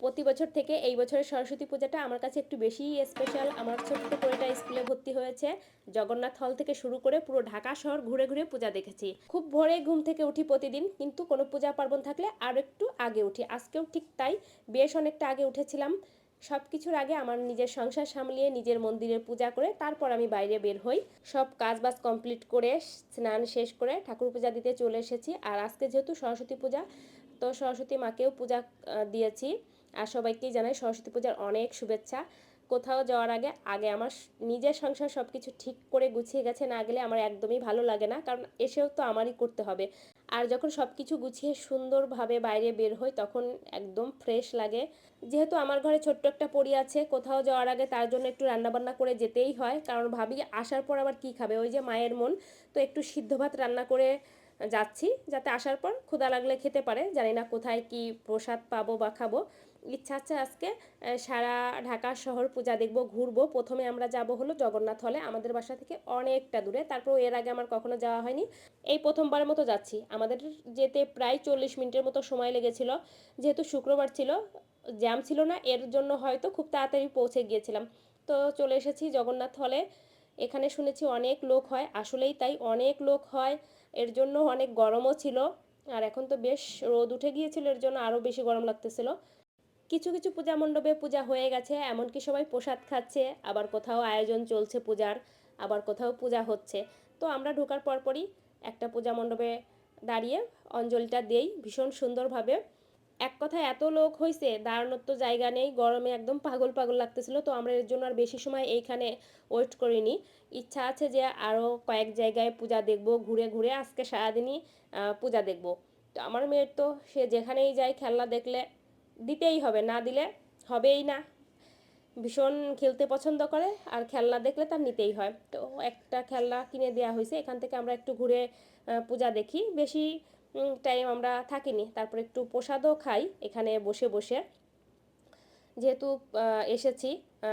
প্রতি বছর থেকে এই বছরের সরস্বতী পূজাটা আমার কাছে একটু বেশিই স্পেশাল। আমার ছোট্ট করেটা স্কুলে ভর্তি হয়েছে। জগন্নাথ হল থেকে শুরু করে পুরো ঢাকা শহর ঘুরে ঘুরে পূজা দেখেছি। খুব ভোরে ঘুম থেকে উঠি প্রতিদিন, কিন্তু কোনো পূজা পার্বণ থাকলে আর একটু আগে উঠি। আজকেও ঠিক তাই, বেশ অনেকটা আগে উঠেছিলাম। সব কিছুর আগে আমার নিজের সংসার সামলিয়ে নিজের মন্দিরের পূজা করে তারপর আমি বাইরে বের হই। সব কাজ বাজ কমপ্লিট করে স্নান শেষ করে ঠাকুর পূজা দিতে চলে এসেছি। আর আজকে যেহেতু সরস্বতী পূজা, তো সরস্বতী মাকেও পূজা দিয়েছি। আর সবাইকেই জানাই সরস্বতী পূজার অনেক শুভেচ্ছা। কোথাও যাওয়ার আগে আগে আমার নিজের সংসার সব কিছু ঠিক করে গুছিয়ে গেছে না গেলে আমার একদমই ভালো লাগে না, কারণ এসেও তো আমারই করতে হবে। আর যখন সব কিছু গুছিয়ে সুন্দরভাবে বাইরে বের হই তখন একদম ফ্রেশ লাগে। যেহেতু আমার ঘরে ছোট্ট একটা পরী আছে, কোথাও যাওয়ার আগে তার জন্য একটু রান্নাবান্না করে যেতেই হয়, কারণ ভাবি আসার পর আবার কি খাবে, ওই যে মায়ের মন। তো একটু সিদ্ধ ভাত রান্না করে যাচ্ছি, যাতে আসার পর ক্ষুধা লাগলে খেতে পারে। জানি না কোথায় কি প্রসাদ পাবো বা খাবো। ইচ্ছা আছে আজকে সারা ঢাকা শহর পূজা দেখব, ঘুরবো। প্রথমে আমরা যাব হলো জগন্নাথ হলে, আমাদের বাসা থেকে অনেকটা দূরে। তারপর এর আগে আমার কখনো যাওয়া হয়নি, এই প্রথমবারের মতো যাচ্ছি। আমাদের যেতে প্রায় 40 মিনিটের মতো সময় লেগেছিল। যেহেতু শুক্রবার ছিল, জ্যাম ছিল না, এর জন্য হয়তো খুব তাড়াতাড়ি পৌঁছে গিয়েছিলাম। তো চলে এসেছি জগন্নাথ হলে। এখানে শুনেছি অনেক লোক হয়, আসলেই তাই, অনেক লোক হয়। এর জন্য অনেক গরমও ছিল। আর এখন তো বেশ রোদ উঠে গিয়েছিল, এর জন্য আরও বেশি গরম লাগতেছিল। কিছু কিছু পূজা মণ্ডপে পূজা হয়ে গেছে, এমনকি সবাই প্রসাদ খাচ্ছে। আবার কোথাও আয়োজন চলছে পূজার, আবার কোথাও পূজা হচ্ছে। তো আমরা ঢোকার পরপরই একটা পূজা মণ্ডপে দাঁড়িয়ে অঞ্জলিটা দেই ভীষণ সুন্দরভাবে। এক কথায় এত লোক হয়েছে, দাঁড়ানোর তো জায়গা নেই, গরমে একদম পাগল পাগল লাগতেছিল। তো আমরা এর জন্য আর বেশি সময় এইখানে ওয়েট করিনি। ইচ্ছা আছে যে আরও কয়েক জায়গায় পূজা দেখব, ঘুরে ঘুরে আজকে সারাদিনই পূজা দেখব। তো আমার মেয়ের তো সে যেখানেই যায় খেলনা দেখলে দিতেই হবে, না দিলে হবেই না। ভীষণ খেলতে পছন্দ করে, আর খেলনা দেখলে তার নিতেই হয়। তো একটা খেলনা কিনে দেওয়া হয়েছে, এখান থেকে আমরা একটু ঘুরে পূজা দেখি। বেশি টাইম আমরা থাকিনি, তারপর একটু প্রসাদও খাই এখানে বসে বসে। যেহেতু এসেছি,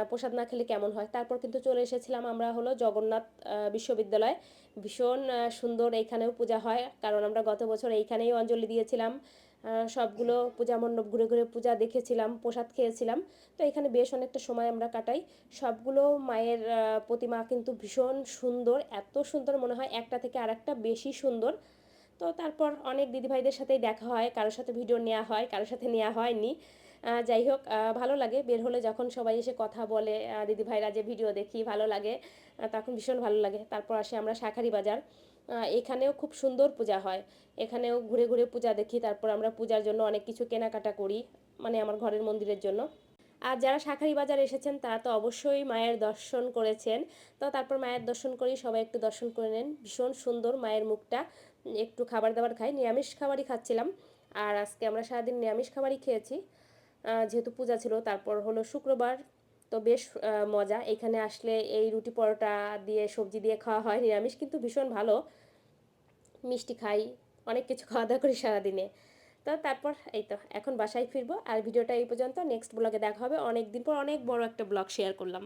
প্রসাদ না খেলে কেমন হয়। তারপর কিন্তু চলে এসেছিলাম আমরা হলো জগন্নাথ বিশ্ববিদ্যালয়। ভীষণ সুন্দর এইখানেও পূজা হয়, কারণ আমরা গত বছর এইখানেই অঞ্জলি দিয়েছিলাম। সবগুলো পূজা মণ্ডপ ঘুরে ঘুরে পূজা দেখেছিলাম, প্রসাদ খেয়েছিলাম। তো এখানে বেশ অনেকটা সময় আমরা কাটাই। সবগুলো মায়ের প্রতিমা কিন্তু ভীষণ সুন্দর, এত সুন্দর মনে হয় একটা থেকে আরেকটা বেশি সুন্দর। তো তারপর অনেক দিদিভাইদের সাথেই দেখা হয়, কারোর সাথে ভিডিও নেওয়া হয়, কারোর সাথে নেওয়া হয়নি। যাই হোক, ভালো লাগে বের হলে যখন সবাই এসে কথা বলে, দিদিভাইরা যে ভিডিও দেখি ভালো লাগে, তখন ভীষণ ভালো লাগে। তারপর আসি আমরা শাঁখারি বাজার। এখানেও খুব সুন্দর পূজা হয়, এখানেও ঘুরে ঘুরে পূজা দেখি। তারপর আমরা পূজার জন্য অনেক কিছু কেনাকাটা করি, মানে আমার ঘরের মন্দিরের জন্য। আর যারা শাঁখারি বাজার এসেছেন তারা তো অবশ্যই মায়ের দর্শন করেছেন। তো তারপর মায়ের দর্শন করি, সবাই একটু দর্শন করে নেন, ভীষণ সুন্দর মায়ের মুখটা। একটু খাবার দাবার খাই, নিরামিষ খাবারই খাচ্ছিলাম। আর আজকে আমরা সারাদিন নিরামিষ খাবারই খেয়েছি, যেহেতু পূজা ছিল। তারপর হলো শুক্রবার, তো বেশ মজা। এখানে আসলে এই রুটি পরোটা দিয়ে সবজি দিয়ে খাওয়া হয় নিরামিষ, কিন্তু ভীষণ ভালো। মিষ্টি খাই, অনেক কিছু খাওয়া দাওয়া করি সারাদিনে। তো তারপর এই তো এখন বাসায় ফিরবো। আর ভিডিওটা এই পর্যন্ত, নেক্সট ব্লগে দেখা হবে। অনেক দিন পর অনেক বড় একটা ব্লগ শেয়ার করলাম।